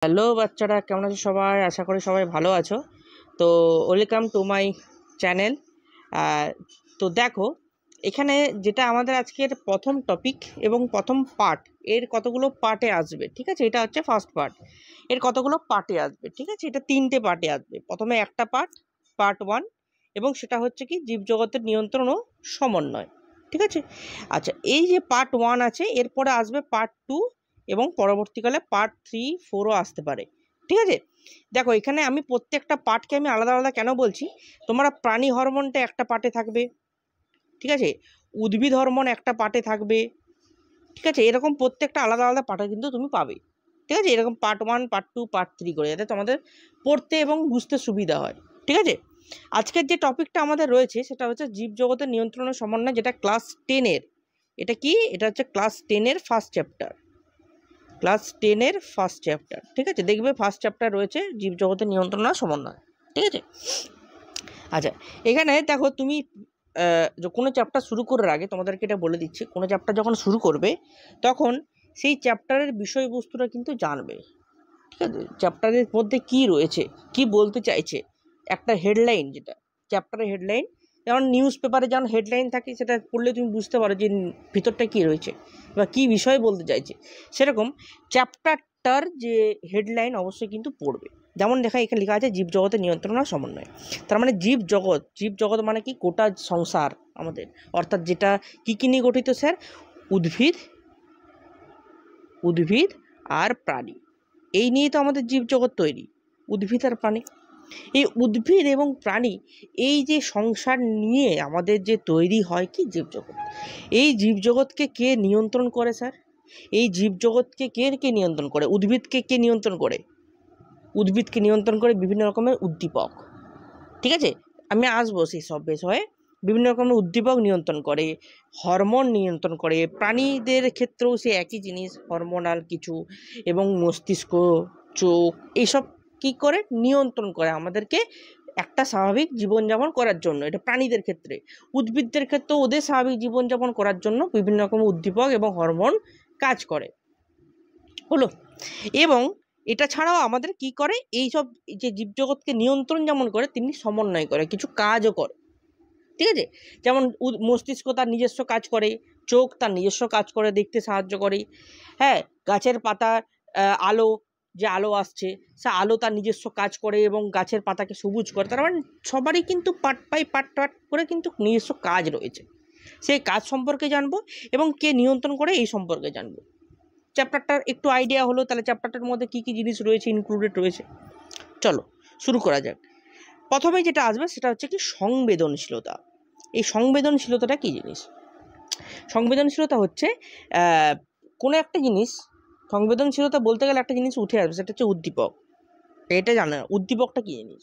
Hello বাচ্চারা, কেমন আছো সবাই? আশা করি সবাই ভালো আছো। তো ওয়েলকাম টু মাই চ্যানেল। তো দেখো, এখানে যেটা আমাদের আজকের প্রথম টপিক এবং প্রথম পার্ট, এর কতগুলো পার্টে আসবে, ঠিক আছে? এটা হচ্ছে ফার্স্ট পার্ট, এর কতগুলো পার্টে আসবে, ঠিক আছে? এটা 3টে পার্টে আসবে। প্রথমে একটা পার্ট 1, এবং সেটা হচ্ছে কি জীবজগতের নিয়ন্ত্রণ ও সমন্বয়, ঠিক আছে? আচ্ছা, এই যে পার্ট 1 আছে, এরপরে আসবে পার্ট 2, এবং পরবর্তীকালে পার্ট 3, 4ও আসতে পারে, ঠিক আছে? দেখো, এখানে আমি প্রত্যেকটা পার্টকে আমি আলাদা আলাদা কেন বলছি, তোমরা প্রাণী হরমোনটা একটা পার্টে থাকবে, ঠিক আছে? উদ্ভিদ হরমোন একটা পার্টে থাকবে, ঠিক আছে? এরকম প্রত্যেকটা আলাদা আলাদা পার্টে কিন্তু তুমি পাবে, ঠিক আছে? এরকম পার্ট 1, পার্ট 2, পার্ট 3 করে, যাতে তোমাদের পড়তে এবং বুঝতে সুবিধা হয়, ঠিক আছে? আজকের যে টপিকটা আমাদের রয়েছে সেটা হচ্ছে জীবজগতের নিয়ন্ত্রণ ও সমন্বয়, যেটা ক্লাস 10-এর। এটা কি? এটা হচ্ছে ক্লাস 10-এর ফার্স্ট চ্যাপ্টার, ঠিক আছে? দেখবে ফার্স্ট চ্যাপ্টার রয়েছে জীবজগতের নিয়ন্ত্রণ আর সমন্বয়, ঠিক আছে? আচ্ছা, এখানে দেখো, তুমি কোনো চ্যাপ্টার শুরু করার আগে তোমাদেরকে এটা বলে দিচ্ছি, কোনো চ্যাপ্টার যখন শুরু করবে তখন সেই চ্যাপ্টারের বিষয়বস্তুটা কিন্তু জানবে, ঠিক আছে? চ্যাপ্টারের মধ্যে কি রয়েছে, কি বলতে চাইছে, একটা হেডলাইন, যেটা চ্যাপ্টারের হেডলাইন, যেমন নিউজ পেপারে যেমন হেডলাইন থাকে, সেটা পড়লে তুমি বুঝতে পারো যে ভিতরটা কী রয়েছে বা কী বিষয় বলতে চাইছে। সেরকম চ্যাপ্টারটার যে হেডলাইন অবশ্যই কিন্তু পড়বে। যেমন দেখা, এখানে লেখা আছে জীবজগতের নিয়ন্ত্রণ আর সমন্বয়। তার মানে জীবজগৎ মানে কি? গোটা সংসার আমাদের, অর্থাৎ যেটা কী নিয়ে গঠিত স্যার? উদ্ভিদ আর প্রাণী, এই নিয়ে তো আমাদের জীবজগৎ তৈরি, উদ্ভিদ আর প্রাণী। এই উদ্ভিদ এবং প্রাণী, এই যে সংসার নিয়ে আমাদের যে তৈরি হয় কি জীবজগৎ, এই জীবজগৎকে কে নিয়ন্ত্রণ করে স্যার? এই জীবজগৎকে কে নিয়ন্ত্রণ করে? উদ্ভিদকে কে নিয়ন্ত্রণ করে? উদ্ভিদকে নিয়ন্ত্রণ করে বিভিন্ন রকমের উদ্দীপক, ঠিক আছে? আমি আসবো সেই সব বিষয়ে। বিভিন্ন রকমের উদ্দীপক নিয়ন্ত্রণ করে, হরমোন নিয়ন্ত্রণ করে, প্রাণীদের ক্ষেত্রেও সে একই জিনিস, হরমোনাল কিছু, এবং মস্তিষ্ক, চোখ, এইসব কি করে? নিয়ন্ত্রণ করে আমাদেরকে একটা স্বাভাবিক জীবনযাপন করার জন্য। এটা প্রাণীদের ক্ষেত্রে। উদ্ভিদদের ক্ষেত্রে ওদের স্বাভাবিক জীবনযাপন করার জন্য বিভিন্ন রকমের উদ্দীপক এবং হরমোন কাজ করে, হলো? এবং এটা ছাড়াও আমাদের কি করে? এইসব যে জীবজগৎকে নিয়ন্ত্রণ যেমন করে, তেমনি সমন্বয় করে, কিছু কাজও করে, ঠিক আছে? যেমন মস্তিষ্ক তার নিজস্ব কাজ করে, চোখ তার নিজস্ব কাজ করে, দেখতে সাহায্য করে, হ্যাঁ, গাছের পাতা, আলো, যে আলো আসছে, সে আলো তার নিজস্ব কাজ করে এবং গাছের পাতাকে সবুজ করে। তার মানে সবারই কিন্তু পার্ট বাই পার্ট করে কিন্তু নিজস্ব কাজ রয়েছে। সেই কাজ সম্পর্কে জানবো এবং কে নিয়ন্ত্রণ করে এই সম্পর্কে জানবো। চ্যাপ্টারটার একটু আইডিয়া হলো, তাহলে চ্যাপ্টারটার মধ্যে কী কী জিনিস রয়েছে, ইনক্লুডেড রয়েছে। চলো শুরু করা যাক। প্রথমে যেটা আসবে সেটা হচ্ছে কি সংবেদনশীলতা। এই সংবেদনশীলতাটা কী জিনিস? সংবেদনশীলতা হচ্ছে কোনো একটা জিনিস, সংবেদনশীলতা বলতে গেলে একটা জিনিস উঠে আসবে, সেটা হচ্ছে উদ্দীপক। এটা জানো না উদ্দীপকটা কী জিনিস?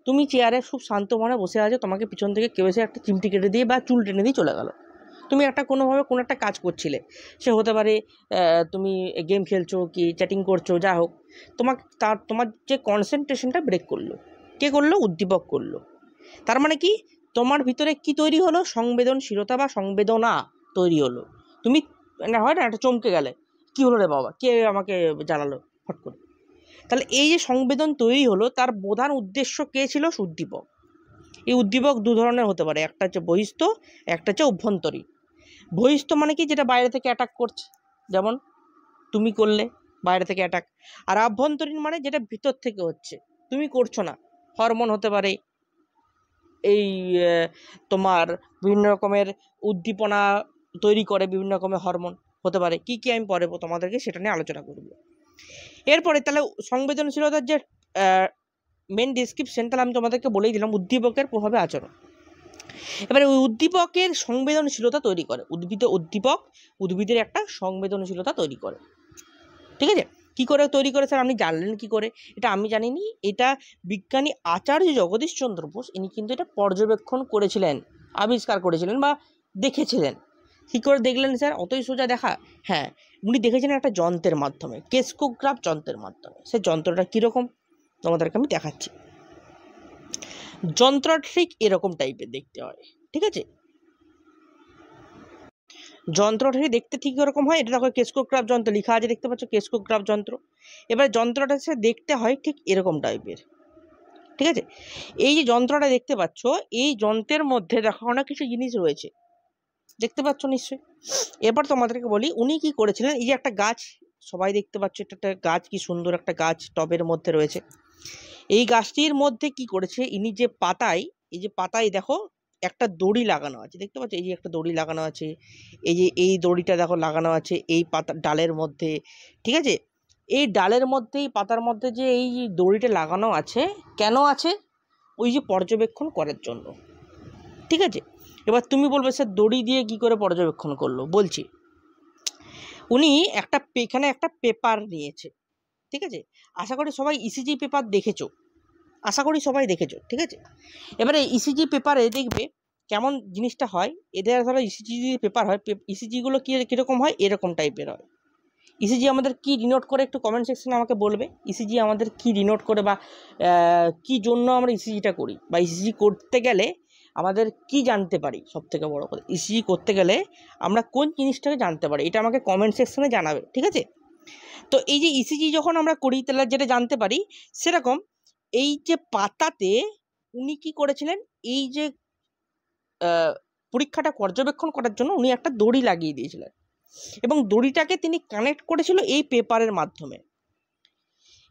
তুমি চেয়ারে খুব শান্ত মনে বসে আছো, তোমাকে পিছন থেকে কেউ এসে একটা চিমটি কেটে দিয়ে বা চুল টেনে দিয়ে চলে গেল। তুমি কোনোভাবে কোনো একটা কাজ করছিলে, সে হতে পারে তুমি গেম খেলছো কি চ্যাটিং করছো, যা হোক, তোমার যে কনসেন্ট্রেশনটা ব্রেক করলো, কে করলো? উদ্দীপক করলো। তার মানে কি? তোমার ভিতরে কি তৈরি হলো? সংবেদনশীলতা বা সংবেদনা তৈরি হলো। তুমি হয় না, একটা চমকে গেলে, কি হলো রে বাবা, কে আমাকে জ্বালালো ফট করে। তাহলে এই যে সংবেদন তৈরি হলো, তার প্রধান উদ্দেশ্য কে ছিল? উদ্দীপক। এই উদ্দীপক দু ধরনের হতে পারে, একটা হচ্ছে বহিস্থ, একটা হচ্ছে অভ্যন্তরীণ। বহিস্থ মানে কি? যেটা বাইরে থেকে অ্যাটাক করছে, যেমন তুমি করলে বাইরে থেকে অ্যাটাক। আর আভ্যন্তরীণ মানে যেটা ভিতর থেকে হচ্ছে, তুমি করছো না। হরমোন হতে পারে, এই তোমার বিভিন্ন রকমের উদ্দীপনা তৈরি করে, বিভিন্ন রকমের হরমোন হতে পারে। কি কি আমি পরে তোমাদেরকে সেটা নিয়ে আলোচনা করব। এরপরে তাহলে সংবেদনশীলতার যে মেন ডিসক্রিপশন, তাহলে আমি তোমাদেরকে বলেই দিলাম উদ্দীপকের প্রভাবে আচরণ। এবারে ওই উদ্দীপকের সংবেদনশীলতা তৈরি করে উদ্দীপক উদ্ভিদের একটা সংবেদনশীলতা তৈরি করে, ঠিক আছে? কি করে তৈরি করে স্যার, আপনি জানলেন কি করে? এটা আমি জানিনি, এটা বিজ্ঞানী আচার্য জগদীশ চন্দ্র বোস, ইনি কিন্তু এটা পর্যবেক্ষণ করেছিলেন, আবিষ্কার করেছিলেন বা দেখেছিলেন। কী করে দেখলেন স্যার? অতই সোজা দেখা? হ্যাঁ, উনি দেখেছিলেন একটা যন্ত্রের মাধ্যমে, কেসকোগ্রাফ যন্ত্রের মাধ্যমে। সে যন্ত্রটা কীরকম তোমাদেরকে আমি দেখাচ্ছি। যন্ত্রটা ঠিক এরকম টাইপের দেখতে হয়, ঠিক আছে? যন্ত্রটি দেখতে ঠিক এরকম হয়, এটা দেখো কেসকোগ্রাফ যন্ত্র লেখা আছে, দেখতে পাচ্ছ কেসকোগ্রাফ যন্ত্র। এবার যন্ত্রটা সে দেখতে হয় ঠিক এরকম টাইপের, ঠিক আছে। এই যে যন্ত্রটা দেখতে পাচ্ছ, এই যন্ত্রের মধ্যে দেখো অনেক কিছু জিনিস রয়েছে, দেখতে পাচ্ছ নিশ্চয়ই। এবার তোমাদেরকে বলি উনি কি করেছিলেন। এই যে একটা গাছ, সবাই দেখতে পাচ্ছ, এটা একটা গাছ, কি সুন্দর একটা গাছ টবের মধ্যে রয়েছে। এই গাছটির মধ্যে কি করেছে ইনি, যে পাতায়, এই যে পাতায় দেখো একটা দড়ি লাগানো আছে, দেখতে পাচ্ছ, এই যে একটা দড়ি লাগানো আছে, এই যে এই দড়িটা দেখো লাগানো আছে এই পাতা ডালের মধ্যে, ঠিক আছে। এই ডালের মধ্যে, এই পাতার মধ্যে যে এই দড়িটা লাগানো আছে, কেন আছে? ওই যে পর্যবেক্ষণ করার জন্য, ঠিক আছে। এবার তুমি বলবে স্যার দড়ি দিয়ে কি করে পর্যবেক্ষণ করলো, বলছি। উনি এখানে একটা পেপার নিয়েছে, ঠিক আছে। আশা করি সবাই ইসিজি পেপার দেখেছো, আশা করি সবাই দেখেছো, ঠিক আছে। এবারে ইসিজি পেপারে দেখবে কেমন জিনিসটা হয়। এদের ধরো ইসিজি পেপার হয়, ইসিজিগুলো কীরকম হয়, এরকম টাইপের হয়। ইসিজি আমাদের কি ডিনোট করে একটু কমেন্ট সেকশনে আমাকে বলবে, ইসিজি আমাদের কি ডিনোট করে, বা কি জন্য আমরা ইসিজিটা করি, বা ইসিজি করতে গেলে আমাদের কি জানতে পারি। সব থেকে বড় কথা, ইসিজি করতে গেলে আমরা কোন জিনিসটাকে জানতে পারি, এটা আমাকে কমেন্ট সেকশনে জানাবে, ঠিক আছে। তো এই যে ইসিজি যখন আমরা করি, তাহলে যেটা জানতে পারি, সেরকম এই যে পাতাতে উনি কি করেছিলেন, এই যে পরীক্ষাটা পর্যবেক্ষণ করার জন্য উনি একটা দড়ি লাগিয়ে দিয়েছিলেন, এবং দড়িটাকে তিনি কানেক্ট করেছিল এই পেপারের মাধ্যমে।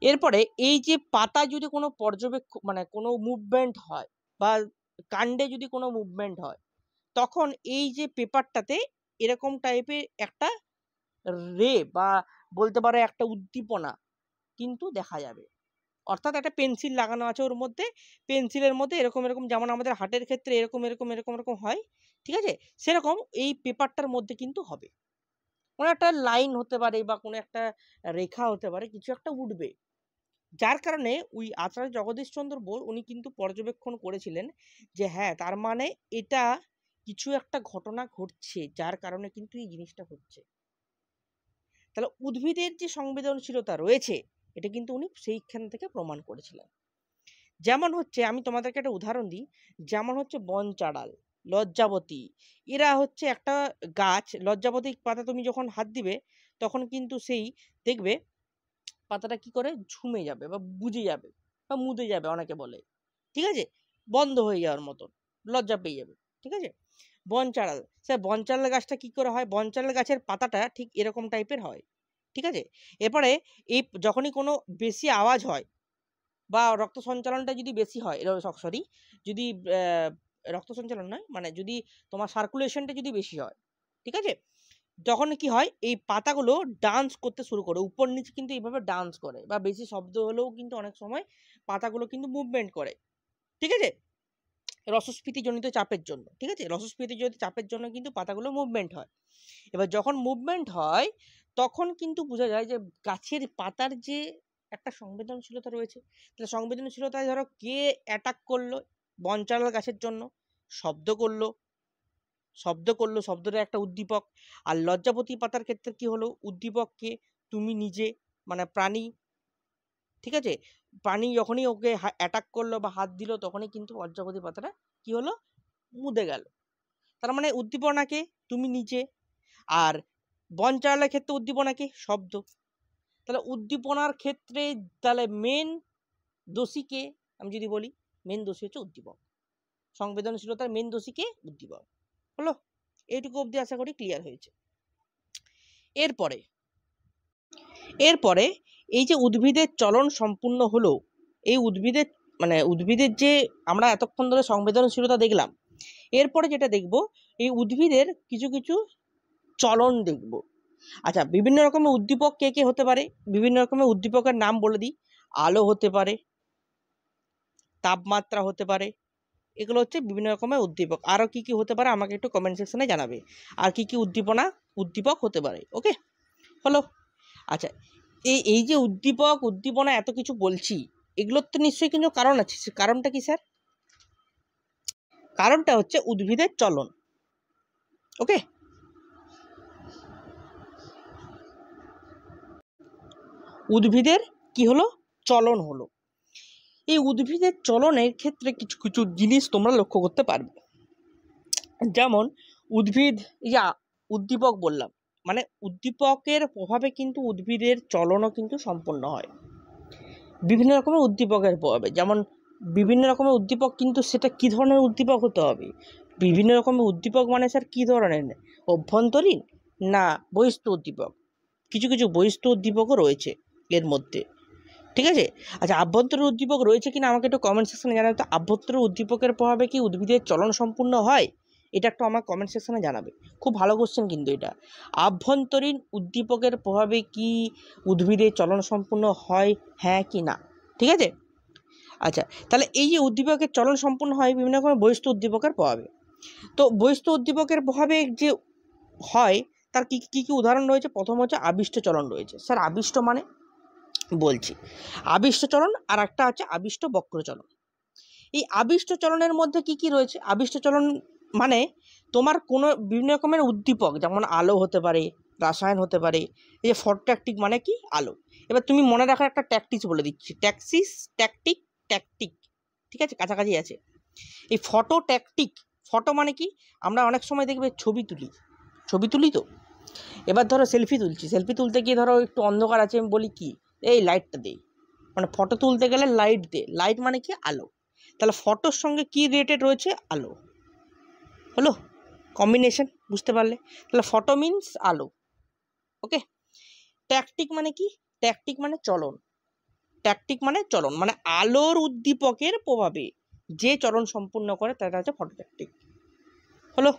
এরপরে এই যে পাতা যদি কোনো পর্যবেক্ষণ, মানে কোনো মুভমেন্ট হয়, বা কাণ্ডে যদি কোনো মুভমেন্ট হয়, তখন এই যে পেপারটাতে এরকম টাইপের একটা রে, বা বলতে পারো একটা উদ্দীপনা কিন্তু দেখা যাবে। অর্থাৎ একটা পেন্সিল লাগানো আছে ওর মধ্যে, পেন্সিলের মধ্যে এরকম এরকম, যেমন আমাদের হার্টের ক্ষেত্রে এরকম এরকম এরকম এরকম হয়, ঠিক আছে, সেরকম এই পেপারটার মধ্যে কিন্তু হবে। কোনো একটা লাইন হতে পারে, বা কোনো একটা রেখা হতে পারে, কিছু একটা উঠবে। যার কারণে ওই আচার্য জগদীশচন্দ্র বোস উনি কিন্তু পর্যবেক্ষণ করেছিলেন যে হ্যাঁ, তার মানে এটা কিছু একটা ঘটনা ঘটছে, যার কারণে কিন্তু এই জিনিসটা হচ্ছে। তাহলে উদ্ভিদের যে সংবেদনশীলতা রয়েছে, এটা কিন্তু উনি সেইখান থেকে প্রমাণ করেছিলেন। যেমন হচ্ছে, আমি তোমাদেরকে একটা উদাহরণ দিই, যেমন হচ্ছে বনচাঁড়াল, লজ্জাবতী, এরা হচ্ছে একটা গাছ। লজ্জাবতী পাতা তুমি যখন হাত দিবে, তখন কিন্তু সেই দেখবে পাতাটা কি করে ঝুমে যাবে, বা বুঝে যাবে, বা মুদে যাবে, অনেকে বলে, ঠিক আছে, বন্ধ হয়ে যাওয়ার মতন, লজ্জা পেয়ে যাবে, ঠিক আছে। বনচাঁড়াল, স্যার বনচাঁড়াল গাছটা কি করে হয়? বনচাঁড়াল গাছের পাতাটা ঠিক এরকম টাইপের হয়, ঠিক আছে। এরপরে এই যখনই কোনো বেশি আওয়াজ হয়, বা রক্ত সঞ্চালনটা যদি বেশি হয়, সরি, যদি রক্ত সঞ্চালন নয়, মানে যদি তোমার সার্কুলেশনটা যদি বেশি হয়, ঠিক আছে, তখন কি হয়, এই পাতাগুলো ডান্স করতে শুরু করে, উপর নিচে কিন্তু এইভাবে ডান্স করে, বা বেশি শব্দ হলেও কিন্তু অনেক সময় পাতাগুলো কিন্তু মুভমেন্ট করে, ঠিক আছে, রসস্ফীতিজনিত চাপের জন্য, ঠিক আছে, রসস্ফীতিজনিত চাপের জন্য কিন্তু পাতাগুলো মুভমেন্ট হয়। এবার যখন মুভমেন্ট হয়, তখন কিন্তু বোঝা যায় যে গাছের পাতার যে একটা সংবেদনশীলতা রয়েছে। তাহলে সংবেদনশীলতায় ধরো কে অ্যাটাক করলো, বনচাঁড়াল গাছের জন্য শব্দ করলো, শব্দটা একটা উদ্দীপক। আর লজ্জাবতী পাতার ক্ষেত্রে কি হলো, উদ্দীপককে তুমি নিজে, মানে প্রাণী, ঠিক আছে, প্রাণী যখনই ওকে অ্যাটাক করলো বা হাত দিল, তখনই কিন্তু লজ্জাবতী পাতাটা কি হলো, মুদে গেল। তার মানে উদ্দীপনাকে তুমি নিজে, আর বনচাঁড়ালের ক্ষেত্রে উদ্দীপনাকে শব্দ। তাহলে উদ্দীপনার ক্ষেত্রে তাহলে মেন দোষীকে, আমি যদি বলি মেন দোষী হচ্ছে উদ্দীপক, সংবেদনশীলতার মেন দোষীকে উদ্দীপক। হলো, এইটুকু অবধি আশা করি ক্লিয়ার হয়েছে। এরপরে এই যে উদ্ভিদের চলন সম্পূর্ণ হলো, এই উদ্ভিদের যে আমরা এতক্ষণ ধরে সংবেদনশীলতা দেখলাম, এরপরে যেটা দেখব, এই উদ্ভিদের কিছু কিছু চলন দেখব। আচ্ছা, বিভিন্ন রকমের উদ্দীপক কে কে হতে পারে, বিভিন্ন রকমের উদ্দীপকের নাম বলে দিই। আলো হতে পারে, তাপমাত্রা হতে পারে, এগুলো হচ্ছে বিভিন্ন রকমের উদ্দীপক। আরও কি কি হতে পারে আমাকে একটু কমেন্ট সেকশনে জানাবে, আর কি কি উদ্দীপক হতে পারে। ওকে, হলো। আচ্ছা, এই যে উদ্দীপনা এত কিছু বলছি, এগুলোর তো নিশ্চয়ই কিন্তু কারণ আছে। কারণটা কি স্যার? কারণটা হচ্ছে উদ্ভিদের চলন। ওকে, উদ্ভিদের কি হলো, চলন হলো। এই উদ্ভিদের চলনের ক্ষেত্রে কিছু কিছু জিনিস তোমরা লক্ষ্য করতে পারবে। যেমন উদ্ভিদ, উদ্দীপক বললাম, মানে উদ্দীপকের প্রভাবে কিন্তু উদ্ভিদের চলনও কিন্তু সম্পন্ন হয় বিভিন্ন রকমের উদ্দীপকের প্রভাবে। যেমন বিভিন্ন রকমের উদ্দীপক, কিন্তু সেটা কি ধরনের উদ্দীপক হতে হবে? বিভিন্ন রকমের উদ্দীপক মানে স্যার কি ধরনের? অভ্যন্তরীণ না বহিস্থ উদ্দীপক? কিছু কিছু বহিস্থ উদ্দীপকও রয়েছে এর মধ্যে, ঠিক আছে। আচ্ছা, আভ্যন্তরীণ উদ্দীপক রয়েছে কিনা আমাকে একটু কমেন্ট সেকশনে জানাবে তো। আভ্যন্তরীণ উদ্দীপকের প্রভাবে কি উদ্ভিদের চলন সম্পূর্ণ হয়? এটা একটু আমার কমেন্ট সেকশনে জানাবে। খুব ভালো কোশ্চেন কিন্তু এটা। আভ্যন্তরীণ উদ্দীপকের প্রভাবে কি উদ্ভিদের চলন সম্পূর্ণ হয়, হ্যাঁ কি না? ঠিক আছে। আচ্ছা, তাহলে এই যে উদ্দীপকের চলন সম্পূর্ণ হয় বিভিন্ন রকমের বহিস্থ উদ্দীপকের প্রভাবে। তো বহিস্থ উদ্দীপকের প্রভাবে যে হয় তার কি কি কি উদাহরণ রয়েছে? প্রথম হচ্ছে আবিষ্ট চলন রয়েছে। স্যার আবিষ্ট মানে বলছি, আবিষ্ট চলন আর একটা হচ্ছে আবিষ্ট বক্রচলন। এই আবিষ্ট চলনের মধ্যে কি কি রয়েছে? আবিষ্ট চলন মানে তোমার কোনো বিভিন্ন রকমের উদ্দীপক, যেমন আলো হতে পারে, রাসায়ন হতে পারে। এই যে ফটোট্যাকটিক মানে কি? আলো। এবার তুমি মনে রাখার একটা ট্যাকটিক্স বলে দিচ্ছি, ট্যাকটিক, ঠিক আছে, কাছাকাছি আছে। এই ফটোট্যাকটিক, ফটো মানে কি? আমরা অনেক সময় দেখবে ছবি তুলি তো। এবার ধরো সেলফি তুলতে গিয়ে ধরো একটু অন্ধকার আছে, আমি বলি কি এই লাইটটা দে, মানে ফটো তুলতে গেলে লাইট দে। লাইট মানে কি? আলো। তাহলে ফটোর সঙ্গে কি রিলেটেড রয়েছে? আলো। হলো কম্বিনেশন, বুঝতে পারলে? তাহলে ফটো মিন্স আলো। ওকে। ট্যাকটিক মানে কি? ট্যাকটিক মানে চলন, মানে আলোর উদ্দীপকের প্রভাবে যে চলন সম্পূর্ণ করে তাটা হচ্ছে ফটোট্যাকটিক। হলো।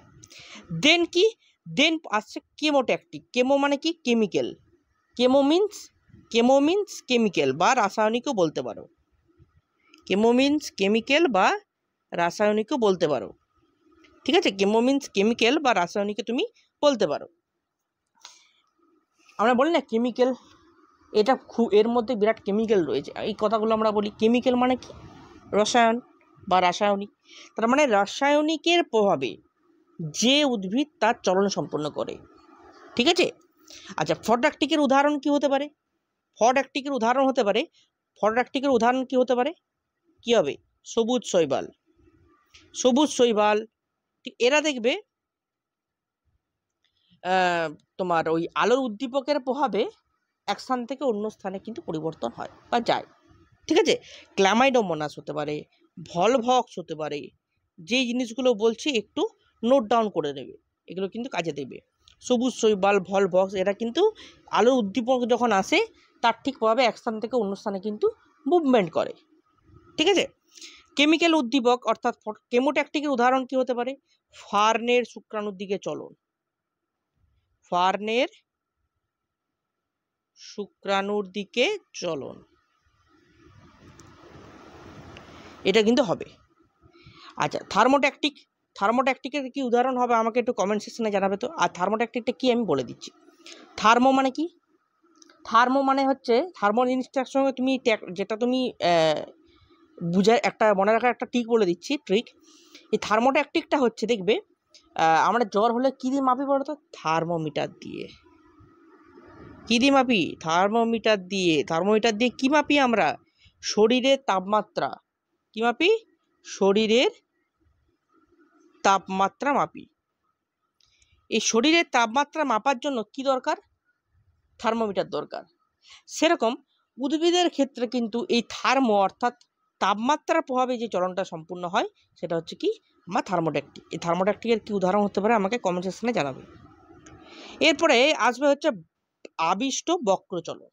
দেন কি? দেন আসছে কেমোট্যাকটিক। কেমো মানে কি? কেমিক্যাল। কেমো মিন্স কেমিক্যাল বা রাসায়নিকও বলতে পারো। কেমো মিন্স কেমিক্যাল বা রাসায়নিকও বলতে পারো, ঠিক আছে। কেমো মিন্স কেমিক্যাল বা রাসায়নিকও তুমি বলতে পারো। আমরা বলি না কেমিক্যাল, এটা এর মধ্যে বিরাট কেমিক্যাল রয়েছে, এই কথাগুলো আমরা বলি। কেমিক্যাল মানে কি? রসায়ন বা রাসায়নিক। তার মানে রাসায়নিকের প্রভাবে যে উদ্ভিদ তার চলন সম্পন্ন করে, ঠিক আছে। আচ্ছা, ফটোট্যাকটিকের উদাহরণ কি হতে পারে? ফটোট্যাকটিকের উদাহরণ কি হতে পারে? কি হবে? সবুজ শৈবাল, ঠিক। এরা দেখবে তোমার ওই আলোর উদ্দীপকের প্রভাবে এক স্থান থেকে অন্য স্থানে কিন্তু পরিবর্তন হয় বা যায়, ঠিক আছে। ক্ল্যামাইডোমোনাস হতে পারে, ভলভক্স হতে পারে। যেই জিনিসগুলো বলছি একটু নোট ডাউন করে নেবে, এগুলো কিন্তু কাজে দেবে। সবুজ শৈবাল, ভলভক্স, এরা কিন্তু আলোর উদ্দীপক যখন আসে তার ঠিক প্রভাবে এক স্থান থেকে অন্য স্থানে কিন্তু মুভমেন্ট করে, ঠিক আছে। কেমিক্যাল উদ্দীপক অর্থাৎ কেমোট্যাকটিকের উদাহরণ কি হতে পারে? ফার্নের শুক্রাণুর দিকে চলন, এটা কিন্তু হবে। আচ্ছা, থার্মোট্যাকটিকের কি উদাহরণ হবে আমাকে একটু কমেন্ট সেকশনে জানাবে তো। আর থার্মোট্যাকটিকটা কি আমি বলে দিচ্ছি। থার্মো মানে কি? থার্মো মানে হচ্ছে, থার্মো জিনিসটার সঙ্গে তুমি যেটা তুমি বুঝায় একটা মনে রাখার একটা ট্রিক বলে দিচ্ছি, ট্রিক। এই থার্মোট্যাকটিকটা হচ্ছে, দেখবে আমরা জ্বর হলে কি দিয়ে মাপি বলো তো? থার্মোমিটার দিয়ে। কি দিয়ে মাপি? থার্মোমিটার দিয়ে কি মাপি আমরা? শরীরের তাপমাত্রা। কি মাপি? শরীরের তাপমাত্রা মাপি। এই শরীরের তাপমাত্রা মাপার জন্য কি দরকার? থার্মোমিটার দরকার। সেরকম উদ্ভিদের ক্ষেত্রে কিন্তু এই থার্মো অর্থাৎ তাপমাত্রার প্রভাবে যে চলনটা সম্পূর্ণ হয় সেটা হচ্ছে কি? আমার থার্মোট্যাকটিক। এই থার্মোট্যাকটিকের কি উদাহরণ হতে পারে আমাকে কমেন্ট সেকশনে জানাবে। এরপরে আসবে হচ্ছে আবিষ্ট বক্রচলন।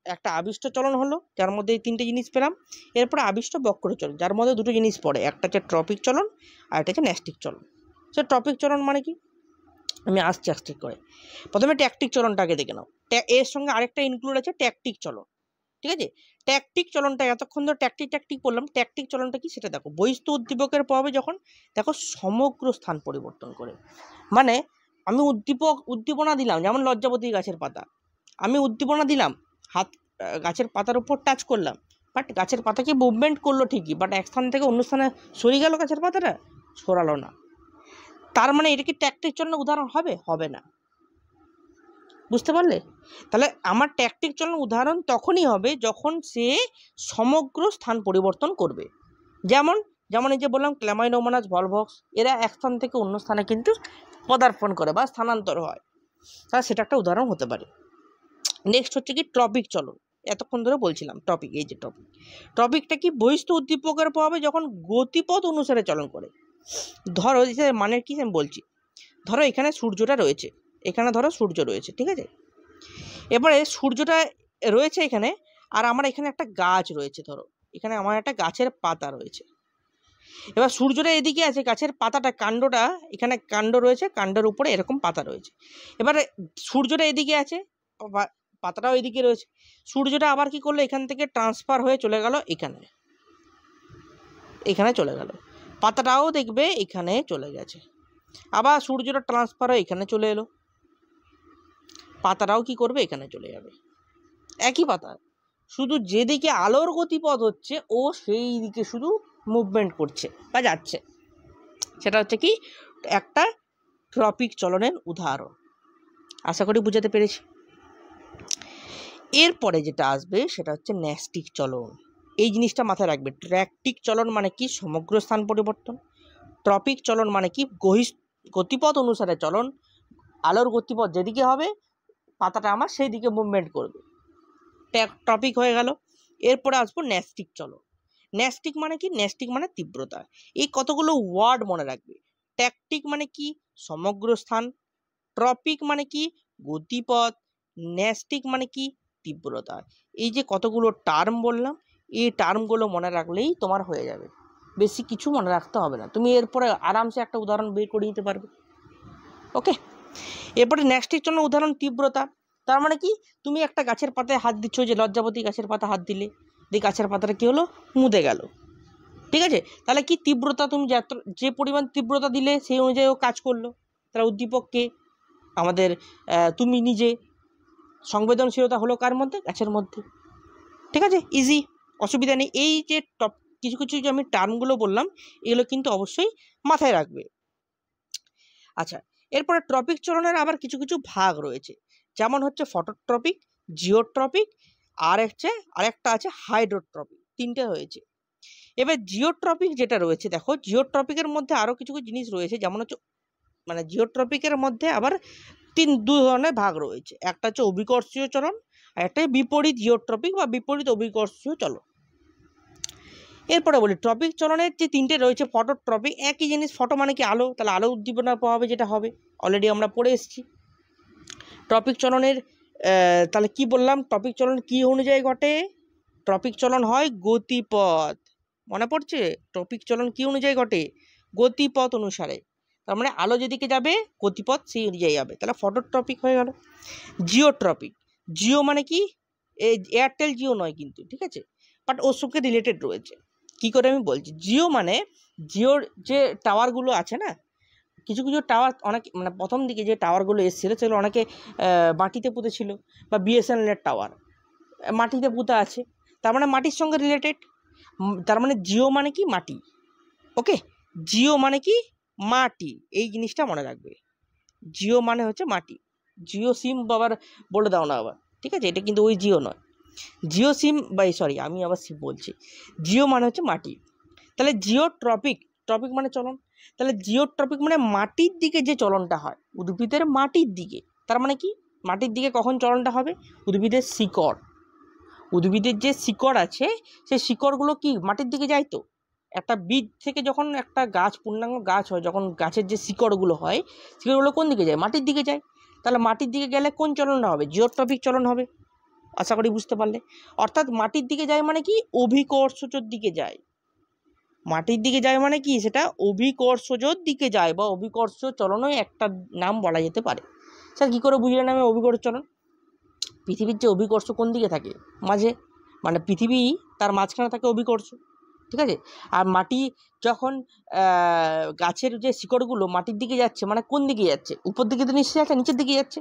একটা আবিষ্ট চলন হলো যার মধ্যে এই তিনটে জিনিস পেলাম। এরপরে আবিষ্ট বক্রচলন যার মধ্যে দুটো জিনিস পড়ে, একটা হচ্ছে ট্রপিক চলন আর একটা হচ্ছে ন্যাস্টিক চলন। সে ট্রপিক চলন মানে কি? আমি আসছি আস্তে করে। প্রথমে ট্যাকটিক চলনটাকে দেখে নাও। এর সঙ্গে আরেকটা ইনক্লুড আছে ট্যাকটিক চলন, ঠিক আছে। ট্যাকটিক চলনটা এতক্ষণ ধরে ট্যাকটিক বললাম। ট্যাকটিক চলনটা কি সেটা দেখো। বহিস্থ উদ্দীপকের প্রভাবে যখন দেখো সমগ্র স্থান পরিবর্তন করে, মানে আমি উদ্দীপনা দিলাম, যেমন লজ্জাবতী গাছের পাতা, আমি উদ্দীপনা দিলাম, হাত গাছের পাতার উপর টাচ করলাম, বাট গাছের পাতাকে মুভমেন্ট করলো ঠিকই, বাট এক স্থান থেকে অন্য স্থানে সরে গেল গাছের পাতাটা, সরালো না। তার মানে এটা কি ট্যাকটিক চলনের উদাহরণ হবে? হবে না, বুঝতে পারলে? তাহলে আমার ট্যাকটিক চলন উদাহরণ তখনই হবে যখন সে সমগ্র স্থান পরিবর্তন করবে। যেমন এই যে বললাম ক্ল্যামাইডোমোনাস, ভলভক্স, এরা এক স্থান থেকে অন্য স্থানে কিন্তু পদার্পণ করে বা স্থানান্তর হয়, তাহলে সেটা একটা উদাহরণ হতে পারে। নেক্সট হচ্ছে কি ট্রপিক চলন। এতক্ষণ ধরে বলছিলাম টপিক, এই যে টপিকটা কি বহিস্থ উদ্দীপকের প্রভাবে যখন গতিপথ অনুসারে চলন করে। ধরো মানে কি আমি বলছি, ধরো এখানে সূর্যটা রয়েছে, এখানে ধরো সূর্য রয়েছে, ঠিক আছে। এবারে সূর্যটা রয়েছে এখানে, আর আমার এখানে একটা গাছ রয়েছে, ধরো এখানে আমার একটা গাছের পাতা রয়েছে। এবার সূর্যটা এদিকে আছে, গাছের পাতাটা কাণ্ডটা এখানে কাণ্ড রয়েছে, কাণ্ডের উপরে এরকম পাতা রয়েছে। এবারে সূর্যটা এদিকে আছে, পাতাটাও এদিকে রয়েছে। সূর্যটা আবার কি করলো, এখান থেকে ট্রান্সফার হয়ে চলে গেল এখানে চলে গেল, পাতাটাও দেখবে এখানে চলে গেছে। আবার সূর্যটা ট্রান্সফার হয়ে এখানে চলে এলো, পাতাটাও কি করবে, এখানে চলে যাবে। একই পাতা, শুধু যেদিকে আলোর গতিপথ হচ্ছে ও সেই দিকে শুধু মুভমেন্ট করছে বা যাচ্ছে। সেটা হচ্ছে কি একটা ট্রপিক চলনের উদাহরণ। আশা করি বুঝাতে পেরেছি। এরপরে যেটা আসবে সেটা হচ্ছে ন্যাস্টিক চলন। এই জিনিসটা মাথায় রাখবে। ট্র্যাকটিক চলন মানে কি সমগ্র স্থান পরিবর্তন, ট্রপিক চলন মানে কি গতিপথ অনুসারে চলন, আলোর গতিপথ যেদিকে হবে পাতাটা আমার সেই দিকে মুভমেন্ট করবে, টপিক হয়ে গেল। এরপরে আসবো ন্যাস্টিক চলন। ন্যাস্টিক মানে কি, ন্যাস্টিক মানে তীব্রতা। এই কতগুলো ওয়ার্ড মনে রাখবে। ট্যাকটিক মানে কি সমগ্র স্থান, ট্রপিক মানে কি গতিপথ, ন্যাস্টিক মানে কি তীব্রতা। এই যে কতগুলো টার্ম বললাম, এই টার্মগুলো মনে রাখলেই তোমার হয়ে যাবে, বেশি কিছু মনে রাখতে হবে না, তুমি এরপরে আরামসে একটা উদাহরণ বের করে নিতে পারবে। ওকে, এরপরে ন্যাস্টিক চলন উদাহরণ তীব্রতা। তার মানে কি, তুমি একটা গাছের পাতায় হাত দিচ্ছ, যে লজ্জাবতী গাছের পাতা হাত দিলে, দিয়ে গাছের পাতাটা কি হলো, মুদে গেল, ঠিক আছে। তাহলে কি তীব্রতা, তুমি যে পরিমাণ তীব্রতা দিলে সেই অনুযায়ী ও কাজ করলো। তাহলে উদ্দীপককে আমাদের তুমি নিজে, সংবেদনশীলতা হলো কার মধ্যে, গাছের মধ্যে, ঠিক আছে, ইজি, অসুবিধা নেই। এই যে কিছু কিছু যে আমি টার্মগুলো বললাম এগুলো কিন্তু অবশ্যই মাথায় রাখবে। আচ্ছা, এরপরে ট্রপিক চলনের আবার কিছু কিছু ভাগ রয়েছে, যেমন হচ্ছে ফটোট্রপিক, জিওট্রপিক, আর আরেকটা আছে হাইড্রোট্রপিক, তিনটে হয়েছে। এবার জিওট্রপিক যেটা রয়েছে, দেখো জিওট্রপিকের মধ্যে আরো কিছু কিছু জিনিস রয়েছে, যেমন হচ্ছে মানে জিওট্রপিকের মধ্যে আবার দুই ধরনের ভাগ রয়েছে, একটা হচ্ছে অভিকর্ষীয় চলন আর একটা বিপরীত জিওট্রপিক বা বিপরীত অভিকর্ষীয় চলন। এরপরে বলি ট্রপিক চলনের যে তিনটে রয়েছে, ফটোট্রপিক, একই জিনিস, ফটো মানে কি আলো, তাহলে আলো উদ্দীপনার প্রভাবে যেটা হবে অলরেডি আমরা পড়ে এসেছি। ট্রপিক চলনের তাহলে কি বললাম, ট্রপিক চলন কি অনুযায়ী ঘটে, ট্রপিক চলন হয় গতিপথ, মনে পড়ছে, ট্রপিক চলন কি অনুযায়ী ঘটে, গতিপথ অনুসারে। তার মানে আলো যেদিকে যাবে গতিপথ সেই অনুযায়ী যাবে, তাহলে ফটোট্রপিক হয়ে গেল। জিওট্রপিক, জিও মানে কি এয়ারটেল জিও নয় কিন্তু, ঠিক আছে, বাট ওর সঙ্গে রিলেটেড রয়েছে। কি করে আমি বলছি, জিও মানে জিওর যে টাওয়ারগুলো আছে না, কিছু কিছু টাওয়ার অনেক মানে প্রথম দিকে যে টাওয়ারগুলো এসেছিলো সেগুলো অনেকে মাটিতে পুঁতেছিল, বা বিএসএনএলের টাওয়ার মাটিতে পুঁতা আছে, তার মানে মাটির সঙ্গে রিলেটেড। তার মানে জিও মানে কি মাটি, ওকে, জিও মানে কি মাটি, এই জিনিসটা মনে রাখবে। জিও মানে হচ্ছে মাটি, জিও সিম আবার বলে দাও না আবার, ঠিক আছে, এটা কিন্তু ওই জিও নয়, জিও সিম সরি আমি আবার সিম বলছি, জিও মানে হচ্ছে মাটি। তাহলে জিওট্রপিক, ট্রপিক মানে চলন, তাহলে জিওট্রপিক মানে মাটির দিকে যে চলনটা হয়, উদ্ভিদের মাটির দিকে। তার মানে কি, মাটির দিকে কখন চলনটা হবে, উদ্ভিদের শিকড়, উদ্ভিদের যে শিকড় আছে সেই শিকড়গুলো কি মাটির দিকে যায়, তো একটা বীজ থেকে যখন একটা গাছ পূর্ণাঙ্গ গাছ হয়, যখন গাছের যে শিকড়গুলো হয় শিকড়গুলো কোন দিকে যায়, মাটির দিকে যায়। তাহলে মাটির দিকে গেলে কোন চলনটা হবে, জিওট্রপিক চলন হবে। আশা করি বুঝতে পারলে। অর্থাৎ মাটির দিকে যায় মানে কি, অভিকর্ষজর দিকে যায়, মাটির দিকে যায় মানে কি, সেটা অভিকর্ষজর দিকে যায়, বা অভিকর্ষ চলনও একটা নাম বলা যেতে পারে। স্যার কী করে বুঝলেন আমি অভিকর্ষ চলন, পৃথিবীর যে অভিকর্ষ কোন দিকে থাকে, মাঝে, মানে পৃথিবী তার মাঝখানে থাকে অভিকর্ষ, ঠিক আছে। আর মাটি যখন গাছের যে শিকড়গুলো মাটির দিকে যাচ্ছে, মানে কোন দিকে যাচ্ছে, উপর দিকে তো নিশ্চয়ই যাচ্ছে, নিচের দিকে যাচ্ছে,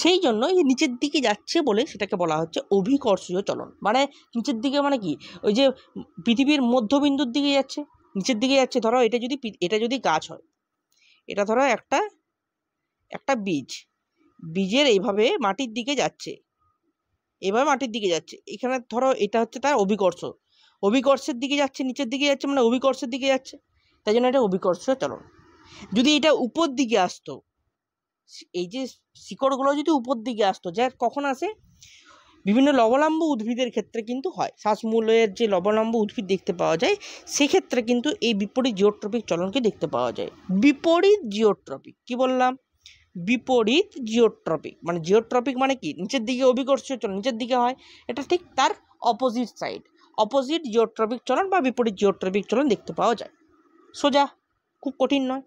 সেই জন্য এই নিচের দিকে যাচ্ছে বলে সেটাকে বলা হচ্ছে অভিকর্ষীয় চলন। মানে নিচের দিকে মানে কি, ওই যে পৃথিবীর মধ্যবিন্দুর দিকে যাচ্ছে, নিচের দিকে যাচ্ছে। ধরো এটা যদি গাছ হয়, এটা ধরো একটা বীজের এইভাবে মাটির দিকে যাচ্ছে, এভাবে মাটির দিকে যাচ্ছে, এখানে ধরো এটা হচ্ছে তার অভিকর্ষের দিকে যাচ্ছে, নিচের দিকে যাচ্ছে, মানে অভিকর্ষের দিকে যাচ্ছে, তাই জন্য এটা অভিকর্ষীয় চলন। যদি এটা উপর দিকে আসতো, এই যে শিকড়গুলো যদি উপর দিকে আসতো, যা কখন আসে, বিভিন্ন লবণাম্ব উদ্ভিদের ক্ষেত্রে কিন্তু হয়। শ্বাসমূলের যে লবণাম্ব উদ্ভিদ দেখতে পাওয়া যায়, সেক্ষেত্রে কিন্তু এই বিপরীত জিওট্রপিক চলনকে দেখতে পাওয়া যায়। বিপরীত জিওট্রপিক, কি বললাম? বিপরীত জিওট্রপিক মানে, জিওট্রপিক মানে কি, নিচের দিকে অভিকর্ষীয় চলন নিচের দিকে হয়, এটা ঠিক তার অপোজিট সাইড, অপোজিট জিওট্রপিক চলন বা বিপরীত জিওট্রপিক চলন দেখতে পাওয়া যায়। সোজা, খুব কঠিন নয়।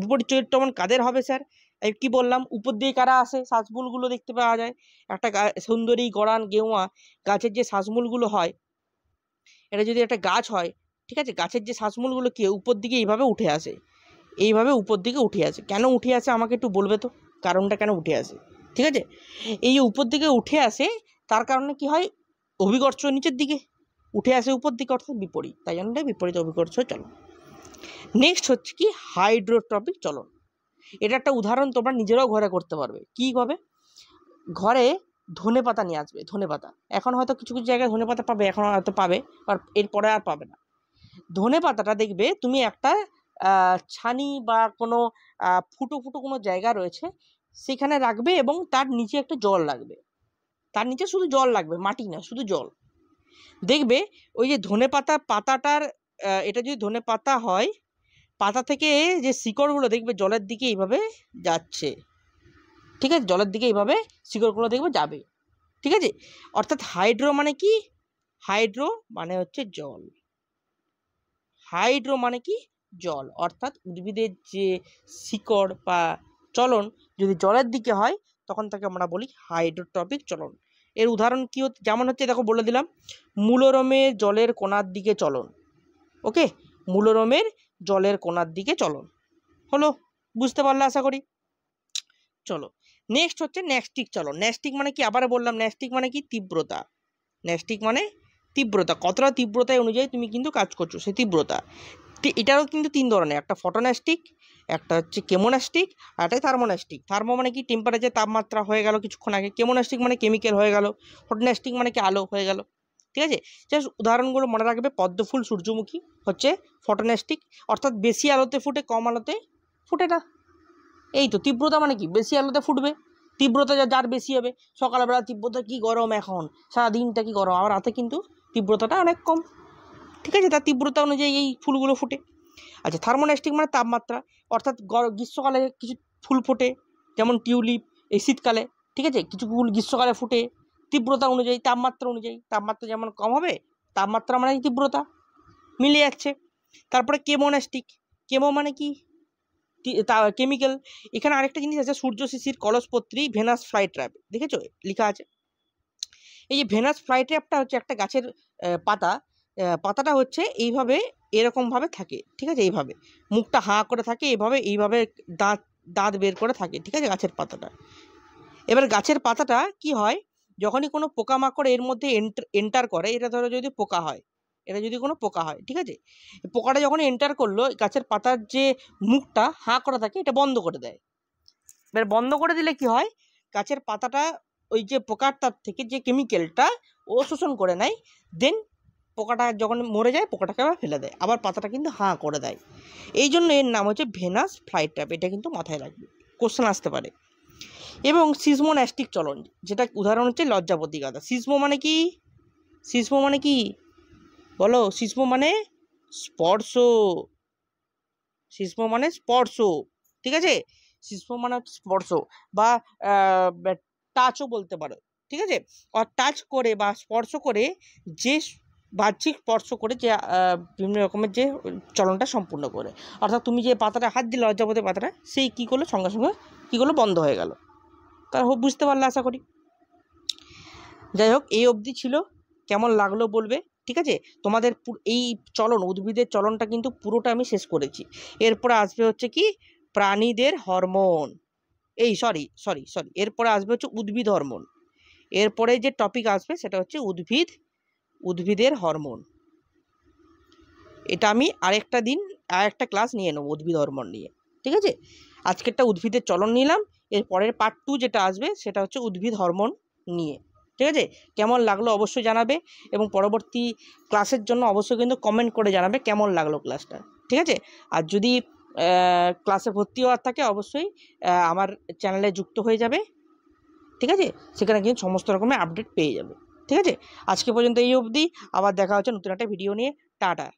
বিপরীত চলন কাদের হবে স্যার? এই কি বললাম, উপর দিয়ে কারা আসে, শ্বাসমূলগুলো দেখতে পাওয়া যায়। একটা সুন্দরী, গড়ান, গেওয়া গাছের যে শ্বাসমূলগুলো হয়, এটা যদি একটা গাছ হয়, ঠিক আছে, গাছের যে শ্বাসমূলগুলো কি উপর দিকে এইভাবে উঠে আসে, এইভাবে উপর দিকে উঠে আসে। কেন উঠে আসে আমাকে একটু বলবে তো, কারণটা কেন উঠে আসে? ঠিক আছে, এই যে উপর দিকে উঠে আসে, তার কারণে কি হয়, অভিকর্ষ নিচের দিকে উঠে আসে উপর দিকে, অর্থাৎ বিপরীত, তাই জন্য বিপরীত অভিকর্ষ চলন। নেক্সট হচ্ছে কি হাইড্রোট্রপিক চলন। এটা একটা উদাহরণ তোমরা নিজেরাও ঘরে করতে পারবে। কীভাবে? ঘরে ধনে পাতা নিয়ে আসবে, ধনে পাতা, এখন হয়তো কিছু কিছু জায়গায় ধনে পাতা পাবে, এখন হয়তো পাবে, আর এরপরে আর পাবে না। ধনে পাতাটা দেখবে তুমি একটা ছানি বা কোনো ফুটো ফুটো কোনো জায়গা রয়েছে, সেখানে রাখবে এবং তার নিচে একটা জল লাগবে, তার নিচে শুধু জল লাগবে, মাটি না, শুধু জল। দেখবে ওই যে ধনে পাতাটার এটা যদি ধনে পাতা হয়, পাতা থেকে যে শিকড়গুলো দেখবে জলের দিকে এইভাবে যাচ্ছে, ঠিক আছে, জলের দিকে এইভাবে শিকড়গুলো দেখবে যাবে, ঠিক আছে। অর্থাৎ হাইড্রো মানে কি, হাইড্রো মানে হচ্ছে জল, হাইড্রো মানে কি, জল। অর্থাৎ উদ্ভিদের যে শিকড় বা চলন যদি জলের দিকে হয়, তখন তাকে আমরা বলি হাইড্রোট্রপিক চলন। এর উদাহরণ কি যেমন হচ্ছে, দেখো বলে দিলাম, মূলরমের জলের কোণার দিকে চলন। ওকে, মূলরমের জলের কোণার দিকে চলন হলো, বুঝতে পারলে আশা করি। চলো, নেক্সট হচ্ছে ন্যাস্টিক চলন। ন্যাস্টিক মানে কি, আবার বললাম, ন্যাস্টিক মানে কি, তীব্রতা। ন্যাস্টিক মানে তীব্রতা, কতটা তীব্রতায় অনুযায়ী তুমি কিন্তু কাজ করছো, সেই তীব্রতা। এটারও কিন্তু তিন ধরনের, একটা ফটোন্যাস্টিক, একটা হচ্ছে কেমোন্যাস্টিক, আর একটা থার্মোন্যাস্টিক। থার্মো মানে কি, টেম্পারেচার, তাপমাত্রা হয়ে গেল কিছুক্ষণ আগে। কেমোন্যাস্টিক মানে কেমিক্যাল হয়ে গেল। ফটোন্যাস্টিক মানে কি, আলো হয়ে গেল। ঠিক আছে, জাস্ট উদাহরণগুলো মনে রাখবে। পদ্মফুল, সূর্যমুখী হচ্ছে ফটোন্যাস্টিক, অর্থাৎ বেশি আলোতে ফুটে, কম আলোতে ফুটে না। এই তো তীব্রতা মানে কি, বেশি আলোতে ফুটবে, তীব্রতা যার বেশি হবে। সকালবেলা তীব্রতা কি গরম, এখন সারাদিনটা কি গরম, আবার রাতে কিন্তু তীব্রতাটা অনেক কম, ঠিক আছে, তার তীব্রতা অনুযায়ী এই ফুলগুলো ফুটে। আচ্ছা, থার্মোন্যাস্টিক মানে তাপমাত্রা, অর্থাৎ গ্রীষ্মকালে কিছু ফুল ফোটে, যেমন টিউলিপ, এই শীতকালে, ঠিক আছে, কিছু ফুল গ্রীষ্মকালে ফুটে, তীব্রতা অনুযায়ী, তাপমাত্রা অনুযায়ী। তাপমাত্রা যেমন কম হবে, তাপমাত্রা মানে তীব্রতা মিলে যাচ্ছে। তারপরে কেমোন্যাস্টিক, কেমো মানে কি, কেমিক্যাল। এখানে আরেকটা জিনিস আছে, সূর্য শিশির, কলসপত্রী, ভেনাস ফ্লাই ট্র্যাপ, দেখেছো লেখা আছে। এই যে ভেনাস ফ্লাই ট্র্যাপটা হচ্ছে একটা গাছের পাতা, পাতাটা হচ্ছে এইভাবে, এরকমভাবে থাকে, ঠিক আছে, এইভাবে মুখটা হাঁ করে থাকে, এইভাবে দাঁত বের করে থাকে, ঠিক আছে, গাছের পাতাটা। এবার গাছের পাতাটা কি হয়, যখনই কোনো পোকামাকড় এর মধ্যে এন্টার করে, এটা ধরো যদি পোকা হয়, এটা যদি কোনো পোকা হয়, ঠিক আছে, পোকাটা যখন এন্টার করলো, গাছের পাতার যে মুখটা হাঁ করে থাকে, এটা বন্ধ করে দেয়। এবার বন্ধ করে দিলে কি হয়, গাছের পাতাটা ওই যে পোকার তার থেকে যে কেমিক্যালটা ও শোষণ করে নেয়, দেন পোকাটা যখন মরে যায়, পোকাটাকে আবার ফেলে দেয়, আবার পাতাটা কিন্তু হাঁ করে দেয়। এই জন্য এর নাম হচ্ছে ভেনাস ফ্লাই ট্র্যাপ, এটা কিন্তু মাথায় রাখবে, কোশ্চেন আসতে পারে। এবং সিসমোন্যাস্টিক চলন, যেটা উদাহরণ হচ্ছে লজ্জাপতি গাদা। সিসমো মানে কি, সিসমো মানে কি বলো, সিসমো মানে স্পর্শ, সিসমো মানে স্পর্শ, ঠিক আছে, সিসমো মানে স্পর্শ বা টাচও বলতে পারো, ঠিক আছে, আর টাচ করে বা স্পর্শ করে, যে বাহ্যিক স্পর্শ করে, যে বিভিন্ন রকমের যে চলনটা সম্পূর্ণ করে, অর্থাৎ তুমি যে পাতাটা হাত দিলে, লজ্জাপতি পাতাটা, সেই কী করলো, সঙ্গে সঙ্গে কী করলো, বন্ধ হয়ে গেল। তার বুঝতে পারলে আশা করি। যাই হোক, এই অবধি ছিল, কেমন লাগলো বলবে, ঠিক আছে। তোমাদের এই চলন, উদ্ভিদের চলনটা কিন্তু পুরোটা আমি শেষ করেছি। এরপরে আসবে হচ্ছে কি, প্রাণীদের হরমোন, এই সরি, এরপরে আসবে হচ্ছে উদ্ভিদ হরমোন। এরপরে যে টপিক আসবে সেটা হচ্ছে উদ্ভিদের হরমোন। এটা আমি আরেকটা ক্লাস নিয়ে নেবো উদ্ভিদ হরমোন নিয়ে, ঠিক আছে। আজকেরটা উদ্ভিদের চলন নিলাম, এর পরের পার্ট 2 যেটা আসবে সেটা হচ্ছে উদ্ভিদ হরমোন নিয়ে, ঠিক আছে। কেমন লাগলো অবশ্যই জানাবে, এবং পরবর্তী ক্লাসের জন্য অবশ্যই কিন্তু কমেন্ট করে জানাবে কেমন লাগলো ক্লাসটা, ঠিক আছে। আর যদি ক্লাসে ভর্তি হওয়ার থাকে অবশ্যই আমার চ্যানেলে যুক্ত হয়ে যাবে, ঠিক আছে? সেখানে কিন্তু সমস্ত রকমের আপডেট পেয়ে যাবে, ঠিক আছে? আজকে পর্যন্ত এই অবধি, আবার দেখা হচ্ছে নতুন একটা ভিডিও নিয়ে। টাটা।